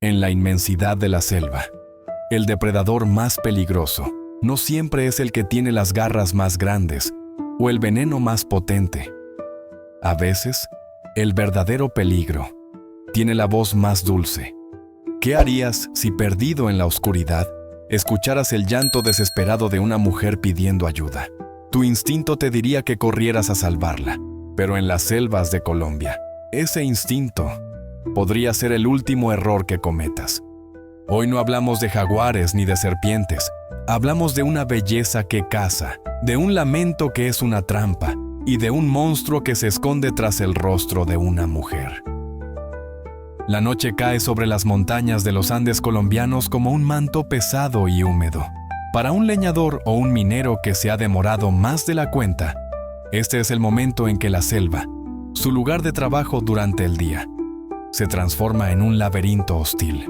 En la inmensidad de la selva, el depredador más peligroso no siempre es el que tiene las garras más grandes o el veneno más potente. A veces, el verdadero peligro tiene la voz más dulce. ¿Qué harías si, perdido en la oscuridad, escucharas el llanto desesperado de una mujer pidiendo ayuda? Tu instinto te diría que corrieras a salvarla, pero en las selvas de Colombia, ese instinto podría ser el último error que cometas. Hoy no hablamos de jaguares ni de serpientes, hablamos de una belleza que caza, de un lamento que es una trampa y de un monstruo que se esconde tras el rostro de una mujer. La noche cae sobre las montañas de los Andes colombianos como un manto pesado y húmedo. Para un leñador o un minero que se ha demorado más de la cuenta, este es el momento en que la selva, su lugar de trabajo durante el día, se transforma en un laberinto hostil.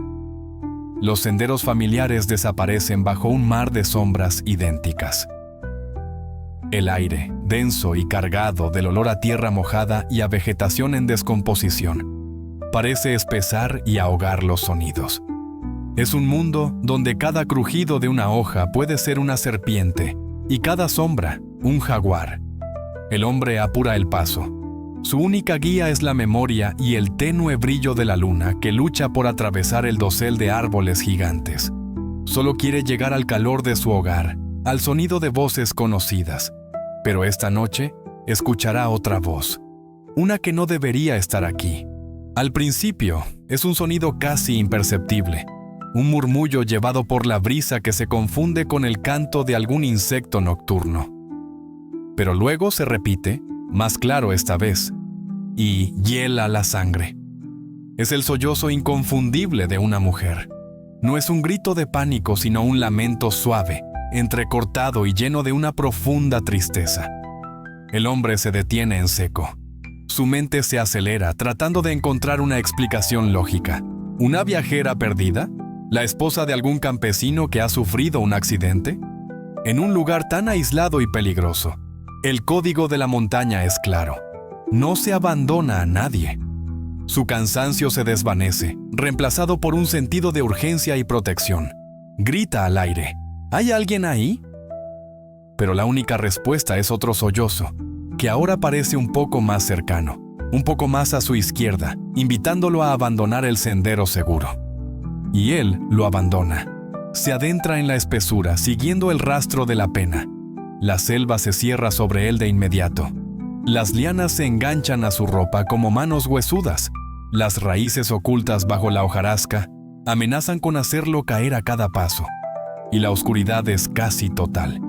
Los senderos familiares desaparecen bajo un mar de sombras idénticas. El aire, denso y cargado del olor a tierra mojada y a vegetación en descomposición, parece espesar y ahogar los sonidos. Es un mundo donde cada crujido de una hoja puede ser una serpiente y cada sombra, un jaguar. El hombre apura el paso. Su única guía es la memoria y el tenue brillo de la luna que lucha por atravesar el dosel de árboles gigantes. Solo quiere llegar al calor de su hogar, al sonido de voces conocidas. Pero esta noche escuchará otra voz, una que no debería estar aquí. Al principio es un sonido casi imperceptible, un murmullo llevado por la brisa que se confunde con el canto de algún insecto nocturno. Pero luego se repite, más claro esta vez, y hiela la sangre. Es el sollozo inconfundible de una mujer. No es un grito de pánico, sino un lamento suave, entrecortado y lleno de una profunda tristeza. El hombre se detiene en seco. Su mente se acelera, tratando de encontrar una explicación lógica. ¿Una viajera perdida? ¿La esposa de algún campesino que ha sufrido un accidente? En un lugar tan aislado y peligroso, el código de la montaña es claro. No se abandona a nadie. Su cansancio se desvanece, reemplazado por un sentido de urgencia y protección. Grita al aire: ¿hay alguien ahí? Pero la única respuesta es otro sollozo, que ahora parece un poco más cercano, un poco más a su izquierda, invitándolo a abandonar el sendero seguro. Y él lo abandona. Se adentra en la espesura, siguiendo el rastro de la pena. La selva se cierra sobre él de inmediato. Las lianas se enganchan a su ropa como manos huesudas. Las raíces ocultas bajo la hojarasca amenazan con hacerlo caer a cada paso. Y la oscuridad es casi total.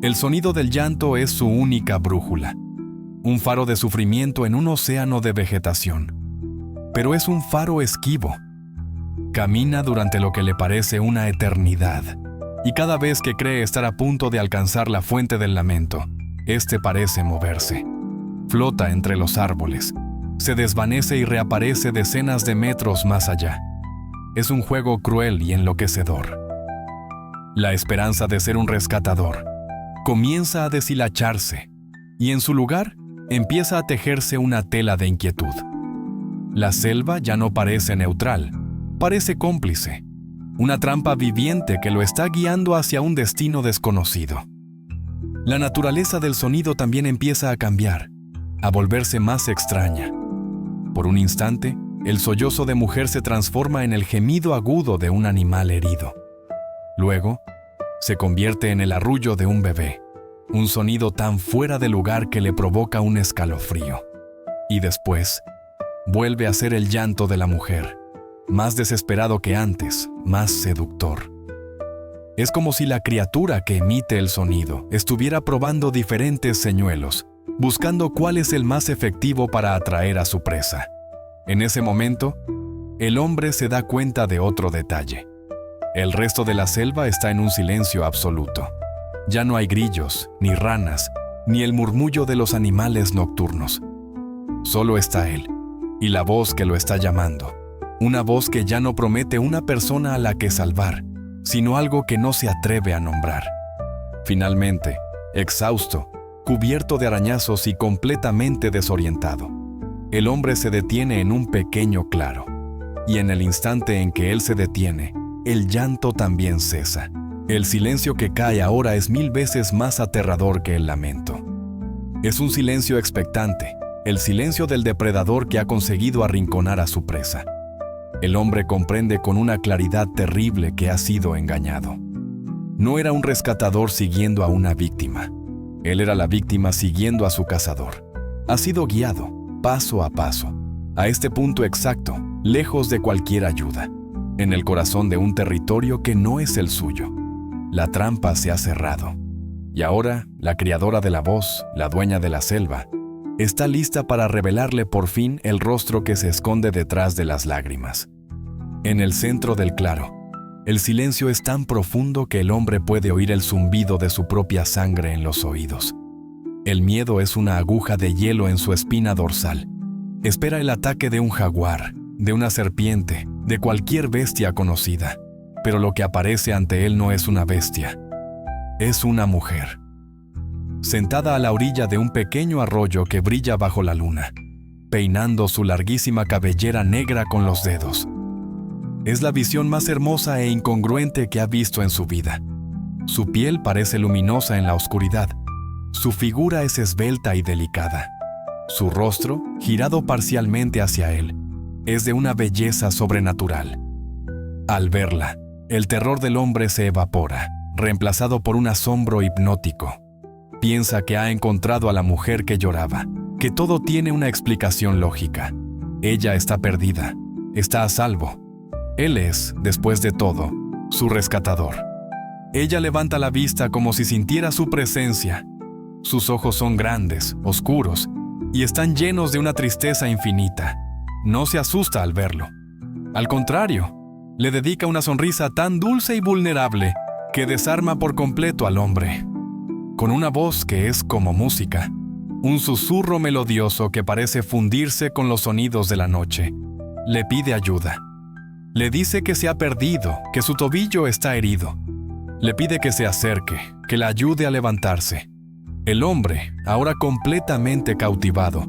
El sonido del llanto es su única brújula. Un faro de sufrimiento en un océano de vegetación. Pero es un faro esquivo. Camina durante lo que le parece una eternidad. Y cada vez que cree estar a punto de alcanzar la fuente del lamento, este parece moverse. Flota entre los árboles. Se desvanece y reaparece decenas de metros más allá. Es un juego cruel y enloquecedor. La esperanza de ser un rescatador comienza a deshilacharse, y en su lugar empieza a tejerse una tela de inquietud. La selva ya no parece neutral, parece cómplice. Una trampa viviente que lo está guiando hacia un destino desconocido. La naturaleza del sonido también empieza a cambiar, a volverse más extraña. Por un instante, el sollozo de mujer se transforma en el gemido agudo de un animal herido. Luego, se convierte en el arrullo de un bebé, un sonido tan fuera de lugar que le provoca un escalofrío. Y después, vuelve a ser el llanto de la mujer, más desesperado que antes, más seductor. Es como si la criatura que emite el sonido estuviera probando diferentes señuelos, buscando cuál es el más efectivo para atraer a su presa. En ese momento, el hombre se da cuenta de otro detalle. El resto de la selva está en un silencio absoluto. Ya no hay grillos, ni ranas, ni el murmullo de los animales nocturnos. Solo está él, y la voz que lo está llamando. Una voz que ya no promete una persona a la que salvar, sino algo que no se atreve a nombrar. Finalmente, exhausto, cubierto de arañazos y completamente desorientado, el hombre se detiene en un pequeño claro. y en el instante en que él se detiene, el llanto también cesa. El silencio que cae ahora es 1000 veces más aterrador que el lamento. Es un silencio expectante, el silencio del depredador que ha conseguido arrinconar a su presa. El hombre comprende con una claridad terrible que ha sido engañado. No era un rescatador siguiendo a una víctima. Él era la víctima siguiendo a su cazador. Ha sido guiado, paso a paso, a este punto exacto, lejos de cualquier ayuda, en el corazón de un territorio que no es el suyo. La trampa se ha cerrado. Y ahora, la criadora de la voz, la dueña de la selva, está lista para revelarle por fin el rostro que se esconde detrás de las lágrimas. En el centro del claro, el silencio es tan profundo que el hombre puede oír el zumbido de su propia sangre en los oídos. El miedo es una aguja de hielo en su espina dorsal. Espera el ataque de un jaguar, de una serpiente, de cualquier bestia conocida. Pero lo que aparece ante él no es una bestia, es una mujer. Sentada a la orilla de un pequeño arroyo que brilla bajo la luna, peinando su larguísima cabellera negra con los dedos. Es la visión más hermosa e incongruente que ha visto en su vida. Su piel parece luminosa en la oscuridad. Su figura es esbelta y delicada. Su rostro, girado parcialmente hacia él, es de una belleza sobrenatural. Al verla, el terror del hombre se evapora, reemplazado por un asombro hipnótico. Piensa que ha encontrado a la mujer que lloraba, que todo tiene una explicación lógica. Ella está perdida, está a salvo. Él es, después de todo, su rescatador. Ella levanta la vista como si sintiera su presencia. Sus ojos son grandes, oscuros, y están llenos de una tristeza infinita. No se asusta al verlo. Al contrario, le dedica una sonrisa tan dulce y vulnerable que desarma por completo al hombre. Con una voz que es como música, un susurro melodioso que parece fundirse con los sonidos de la noche, le pide ayuda. Le dice que se ha perdido, que su tobillo está herido. Le pide que se acerque, que la ayude a levantarse. El hombre, ahora completamente cautivado,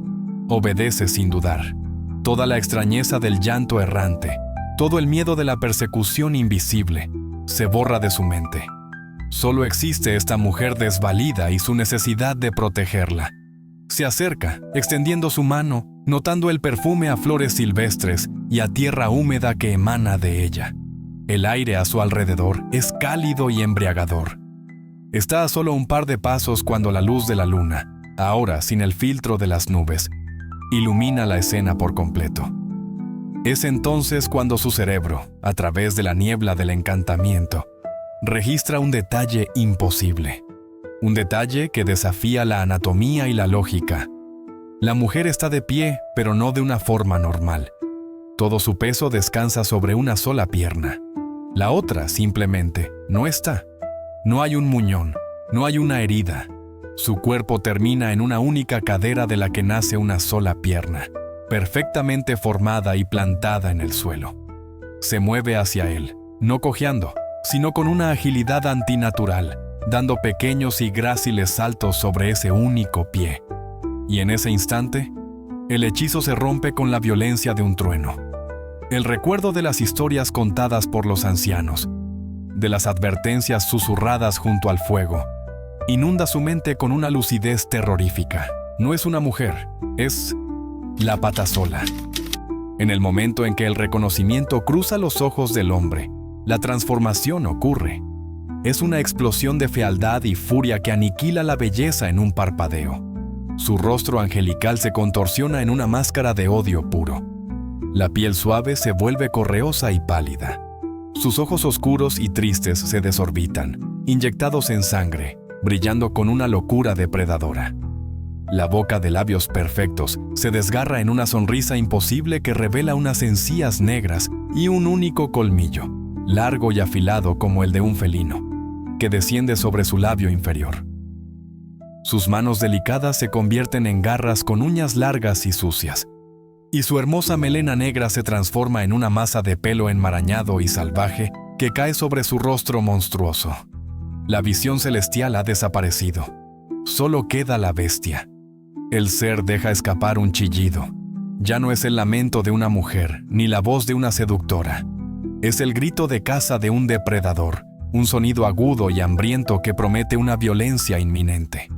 obedece sin dudar. Toda la extrañeza del llanto errante, todo el miedo de la persecución invisible, se borra de su mente. Solo existe esta mujer desvalida y su necesidad de protegerla. Se acerca, extendiendo su mano, notando el perfume a flores silvestres y a tierra húmeda que emana de ella. El aire a su alrededor es cálido y embriagador. Está a solo un par de pasos cuando la luz de la luna, ahora sin el filtro de las nubes, ilumina la escena por completo. Es entonces cuando su cerebro, a través de la niebla del encantamiento, registra un detalle imposible. Un detalle que desafía la anatomía y la lógica. La mujer está de pie, pero no de una forma normal. Todo su peso descansa sobre una sola pierna. La otra, simplemente, no está. No hay un muñón, no hay una herida. Su cuerpo termina en una única cadera de la que nace una sola pierna, perfectamente formada y plantada en el suelo. Se mueve hacia él, no cojeando, sino con una agilidad antinatural, dando pequeños y gráciles saltos sobre ese único pie. Y en ese instante, el hechizo se rompe con la violencia de un trueno. El recuerdo de las historias contadas por los ancianos, de las advertencias susurradas junto al fuego, inunda su mente con una lucidez terrorífica. No es una mujer, es la patasola. En el momento en que el reconocimiento cruza los ojos del hombre, la transformación ocurre. Es una explosión de fealdad y furia que aniquila la belleza en un parpadeo. Su rostro angelical se contorsiona en una máscara de odio puro. La piel suave se vuelve correosa y pálida. Sus ojos oscuros y tristes se desorbitan, inyectados en sangre, brillando con una locura depredadora. La boca de labios perfectos se desgarra en una sonrisa imposible que revela unas encías negras y un único colmillo, largo y afilado como el de un felino, que desciende sobre su labio inferior. Sus manos delicadas se convierten en garras con uñas largas y sucias, y su hermosa melena negra se transforma en una masa de pelo enmarañado y salvaje que cae sobre su rostro monstruoso. La visión celestial ha desaparecido. Solo queda la bestia. El ser deja escapar un chillido. Ya no es el lamento de una mujer, ni la voz de una seductora. Es el grito de caza de un depredador, un sonido agudo y hambriento que promete una violencia inminente.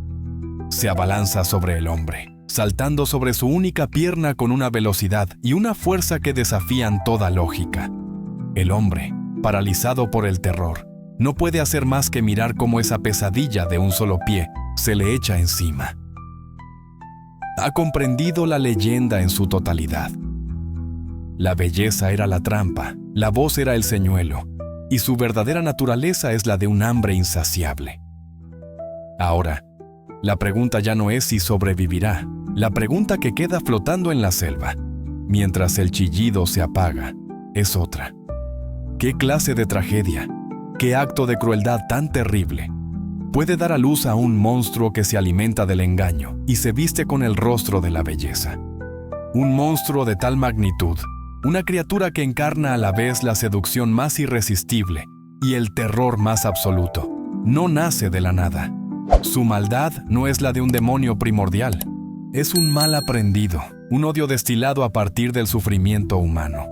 Se abalanza sobre el hombre, saltando sobre su única pierna con una velocidad y una fuerza que desafían toda lógica. El hombre, paralizado por el terror, no puede hacer más que mirar cómo esa pesadilla de un solo pie se le echa encima. Ha comprendido la leyenda en su totalidad. La belleza era la trampa, la voz era el señuelo, y su verdadera naturaleza es la de un hambre insaciable. Ahora, la pregunta ya no es si sobrevivirá, la pregunta que queda flotando en la selva, mientras el chillido se apaga, es otra. ¿Qué clase de tragedia, qué acto de crueldad tan terrible puede dar a luz a un monstruo que se alimenta del engaño y se viste con el rostro de la belleza? Un monstruo de tal magnitud, una criatura que encarna a la vez la seducción más irresistible y el terror más absoluto, no nace de la nada. Su maldad no es la de un demonio primordial, es un mal aprendido, un odio destilado a partir del sufrimiento humano.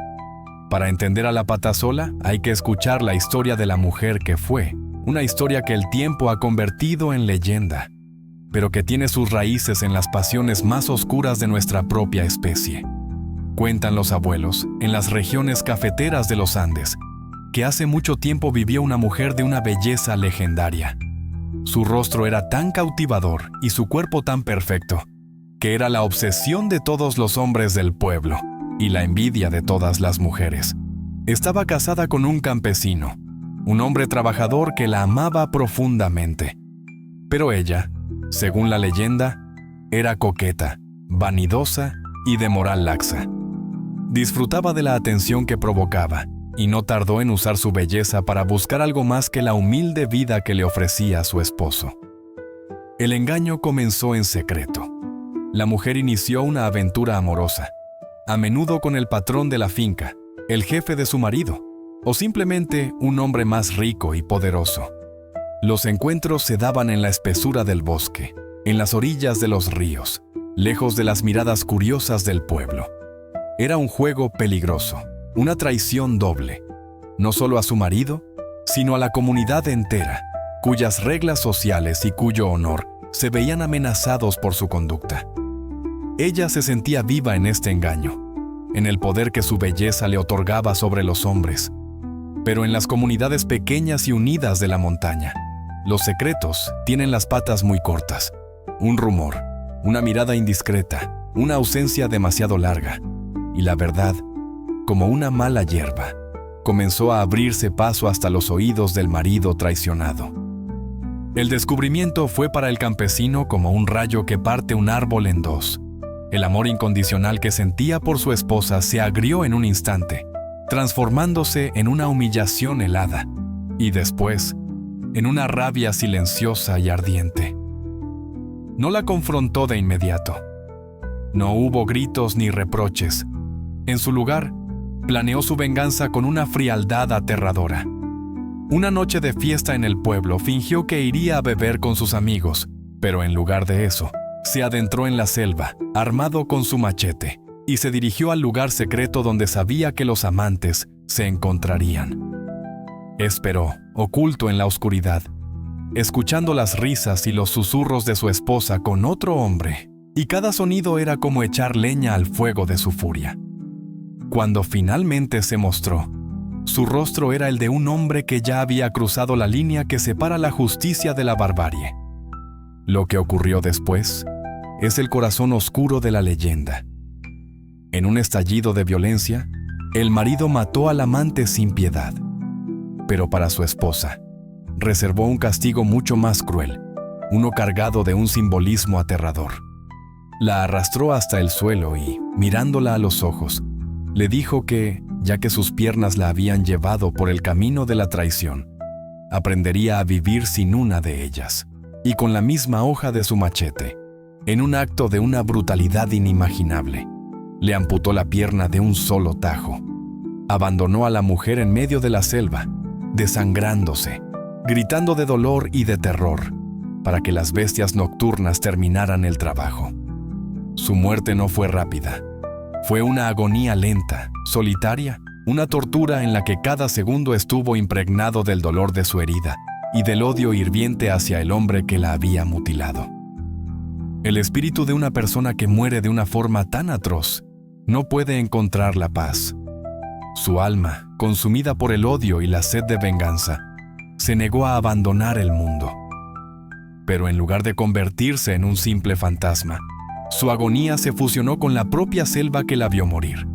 Para entender a la patasola hay que escuchar la historia de la mujer que fue, una historia que el tiempo ha convertido en leyenda, pero que tiene sus raíces en las pasiones más oscuras de nuestra propia especie. Cuentan los abuelos, en las regiones cafeteras de los Andes, que hace mucho tiempo vivió una mujer de una belleza legendaria. Su rostro era tan cautivador y su cuerpo tan perfecto, que era la obsesión de todos los hombres del pueblo y la envidia de todas las mujeres. Estaba casada con un campesino, un hombre trabajador que la amaba profundamente. Pero ella, según la leyenda, era coqueta, vanidosa y de moral laxa. Disfrutaba de la atención que provocaba y no tardó en usar su belleza para buscar algo más que la humilde vida que le ofrecía a su esposo. El engaño comenzó en secreto. La mujer inició una aventura amorosa, a menudo con el patrón de la finca, el jefe de su marido, o simplemente un hombre más rico y poderoso. Los encuentros se daban en la espesura del bosque, en las orillas de los ríos, lejos de las miradas curiosas del pueblo. Era un juego peligroso, una traición doble, no solo a su marido, sino a la comunidad entera, cuyas reglas sociales y cuyo honor se veían amenazados por su conducta. Ella se sentía viva en este engaño, en el poder que su belleza le otorgaba sobre los hombres. Pero en las comunidades pequeñas y unidas de la montaña, los secretos tienen las patas muy cortas. Un rumor, una mirada indiscreta, una ausencia demasiado larga, y la verdad, como una mala hierba, comenzó a abrirse paso hasta los oídos del marido traicionado. El descubrimiento fue para el campesino como un rayo que parte un árbol en dos. El amor incondicional que sentía por su esposa se agrió en un instante, transformándose en una humillación helada, y después, en una rabia silenciosa y ardiente. No la confrontó de inmediato. No hubo gritos ni reproches. En su lugar, planeó su venganza con una frialdad aterradora. Una noche de fiesta en el pueblo fingió que iría a beber con sus amigos, pero en lugar de eso, se adentró en la selva, armado con su machete, y se dirigió al lugar secreto donde sabía que los amantes se encontrarían. Esperó, oculto en la oscuridad, escuchando las risas y los susurros de su esposa con otro hombre, y cada sonido era como echar leña al fuego de su furia. Cuando finalmente se mostró, su rostro era el de un hombre que ya había cruzado la línea que separa la justicia de la barbarie. Lo que ocurrió después es el corazón oscuro de la leyenda. En un estallido de violencia, el marido mató al amante sin piedad. Pero para su esposa, reservó un castigo mucho más cruel, uno cargado de un simbolismo aterrador. La arrastró hasta el suelo y, mirándola a los ojos, le dijo que, ya que sus piernas la habían llevado por el camino de la traición, aprendería a vivir sin una de ellas, y con la misma hoja de su machete, en un acto de una brutalidad inimaginable, le amputó la pierna de un solo tajo. Abandonó a la mujer en medio de la selva, desangrándose, gritando de dolor y de terror, para que las bestias nocturnas terminaran el trabajo. Su muerte no fue rápida. Fue una agonía lenta, solitaria, una tortura en la que cada segundo estuvo impregnado del dolor de su herida y del odio hirviente hacia el hombre que la había mutilado. El espíritu de una persona que muere de una forma tan atroz no puede encontrar la paz. Su alma, consumida por el odio y la sed de venganza, se negó a abandonar el mundo. Pero en lugar de convertirse en un simple fantasma, su agonía se fusionó con la propia selva que la vio morir.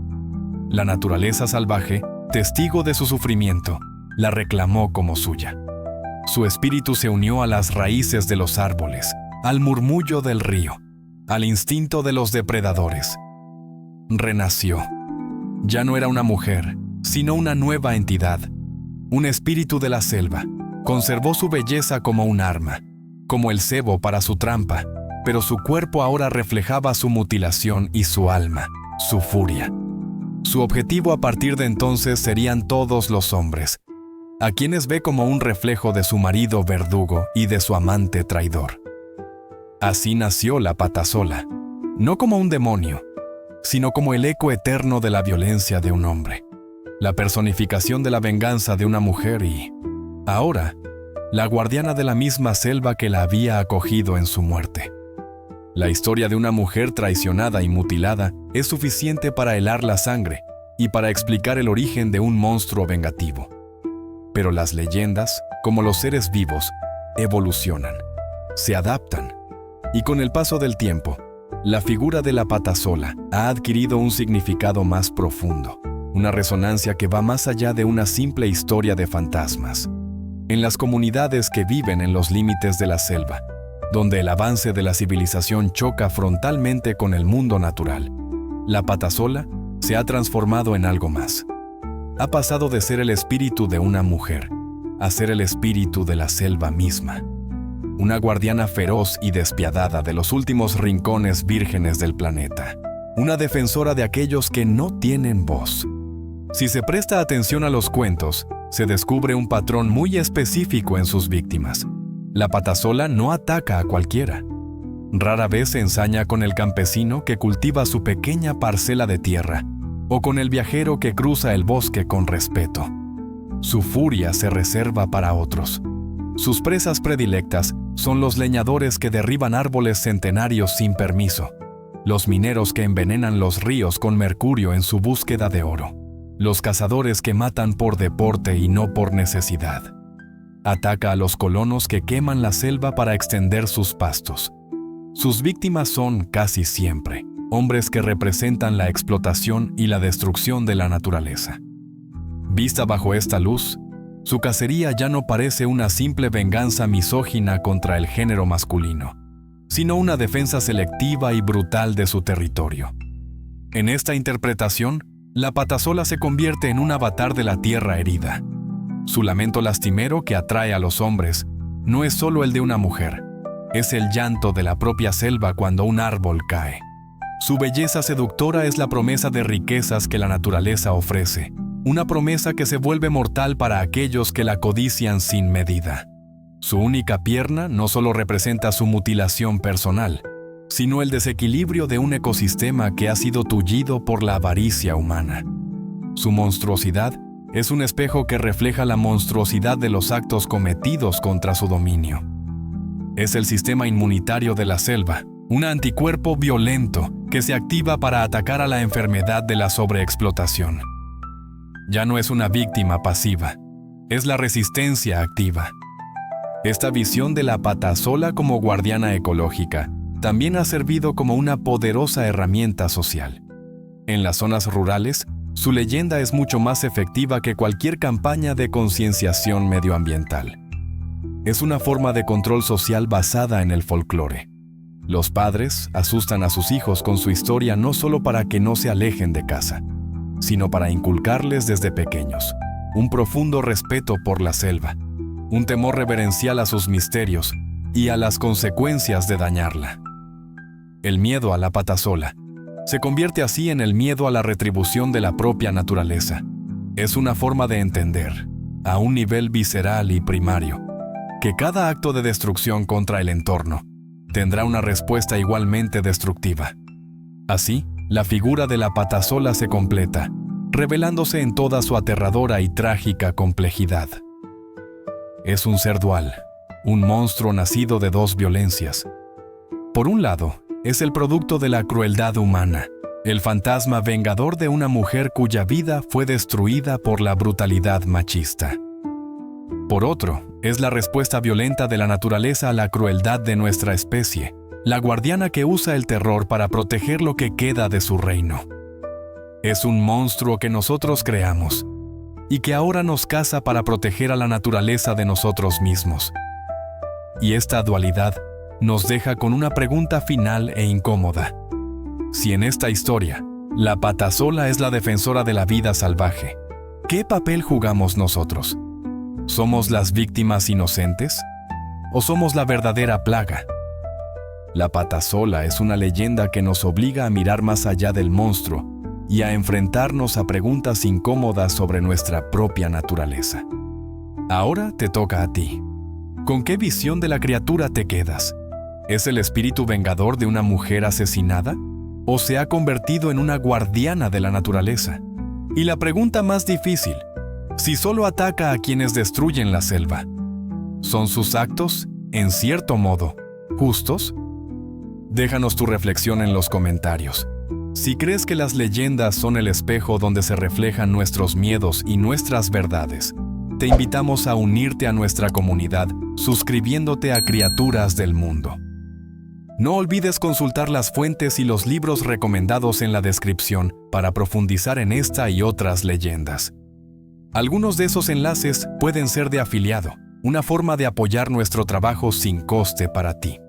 La naturaleza salvaje, testigo de su sufrimiento, la reclamó como suya. Su espíritu se unió a las raíces de los árboles, al murmullo del río, al instinto de los depredadores. Renació. Ya no era una mujer, sino una nueva entidad. Un espíritu de la selva. Conservó su belleza como un arma, como el cebo para su trampa, pero su cuerpo ahora reflejaba su mutilación y su alma, su furia. Su objetivo a partir de entonces serían todos los hombres, a quienes ve como un reflejo de su marido verdugo y de su amante traidor. Así nació la Patasola, no como un demonio, sino como el eco eterno de la violencia de un hombre, la personificación de la venganza de una mujer y, ahora, la guardiana de la misma selva que la había acogido en su muerte. La historia de una mujer traicionada y mutilada es suficiente para helar la sangre y para explicar el origen de un monstruo vengativo. Pero las leyendas, como los seres vivos, evolucionan, se adaptan, y con el paso del tiempo, la figura de la Patasola ha adquirido un significado más profundo, una resonancia que va más allá de una simple historia de fantasmas. En las comunidades que viven en los límites de la selva, donde el avance de la civilización choca frontalmente con el mundo natural, la Patasola se ha transformado en algo más. Ha pasado de ser el espíritu de una mujer a ser el espíritu de la selva misma. Una guardiana feroz y despiadada de los últimos rincones vírgenes del planeta. Una defensora de aquellos que no tienen voz. Si se presta atención a los cuentos, se descubre un patrón muy específico en sus víctimas. La Patasola no ataca a cualquiera. Rara vez se ensaña con el campesino que cultiva su pequeña parcela de tierra, o con el viajero que cruza el bosque con respeto. Su furia se reserva para otros. Sus presas predilectas son los leñadores que derriban árboles centenarios sin permiso, los mineros que envenenan los ríos con mercurio en su búsqueda de oro, los cazadores que matan por deporte y no por necesidad. Ataca a los colonos que queman la selva para extender sus pastos. Sus víctimas son, casi siempre, hombres que representan la explotación y la destrucción de la naturaleza. Vista bajo esta luz, su cacería ya no parece una simple venganza misógina contra el género masculino, sino una defensa selectiva y brutal de su territorio. En esta interpretación, la Patasola se convierte en un avatar de la tierra herida. Su lamento lastimero que atrae a los hombres no es solo el de una mujer, es el llanto de la propia selva cuando un árbol cae. Su belleza seductora es la promesa de riquezas que la naturaleza ofrece, una promesa que se vuelve mortal para aquellos que la codician sin medida. Su única pierna no solo representa su mutilación personal, sino el desequilibrio de un ecosistema que ha sido tullido por la avaricia humana. Su monstruosidad es un espejo que refleja la monstruosidad de los actos cometidos contra su dominio. Es el sistema inmunitario de la selva, un anticuerpo violento que se activa para atacar a la enfermedad de la sobreexplotación. Ya no es una víctima pasiva, es la resistencia activa. Esta visión de la Patasola como guardiana ecológica también ha servido como una poderosa herramienta social. En las zonas rurales, su leyenda es mucho más efectiva que cualquier campaña de concienciación medioambiental. Es una forma de control social basada en el folclore. Los padres asustan a sus hijos con su historia no solo para que no se alejen de casa, sino para inculcarles desde pequeños un profundo respeto por la selva, un temor reverencial a sus misterios y a las consecuencias de dañarla. El miedo a la Patasola se convierte así en el miedo a la retribución de la propia naturaleza. Es una forma de entender, a un nivel visceral y primario, que cada acto de destrucción contra el entorno tendrá una respuesta igualmente destructiva. Así, la figura de la patasola se completa, revelándose en toda su aterradora y trágica complejidad. Es un ser dual, un monstruo nacido de dos violencias. Por un lado, es el producto de la crueldad humana, el fantasma vengador de una mujer cuya vida fue destruida por la brutalidad machista. Por otro, es la respuesta violenta de la naturaleza a la crueldad de nuestra especie, la guardiana que usa el terror para proteger lo que queda de su reino. Es un monstruo que nosotros creamos y que ahora nos caza para proteger a la naturaleza de nosotros mismos. Y esta dualidad nos deja con una pregunta final e incómoda. Si en esta historia, la patasola es la defensora de la vida salvaje, ¿qué papel jugamos nosotros? ¿Somos las víctimas inocentes? ¿O somos la verdadera plaga? La patasola es una leyenda que nos obliga a mirar más allá del monstruo y a enfrentarnos a preguntas incómodas sobre nuestra propia naturaleza. Ahora te toca a ti. ¿Con qué visión de la criatura te quedas? ¿Es el espíritu vengador de una mujer asesinada? ¿O se ha convertido en una guardiana de la naturaleza? Y la pregunta más difícil, si solo ataca a quienes destruyen la selva, ¿son sus actos, en cierto modo, justos? Déjanos tu reflexión en los comentarios. Si crees que las leyendas son el espejo donde se reflejan nuestros miedos y nuestras verdades, te invitamos a unirte a nuestra comunidad suscribiéndote a Criaturas del Mundo. No olvides consultar las fuentes y los libros recomendados en la descripción para profundizar en esta y otras leyendas. Algunos de esos enlaces pueden ser de afiliado, una forma de apoyar nuestro trabajo sin coste para ti.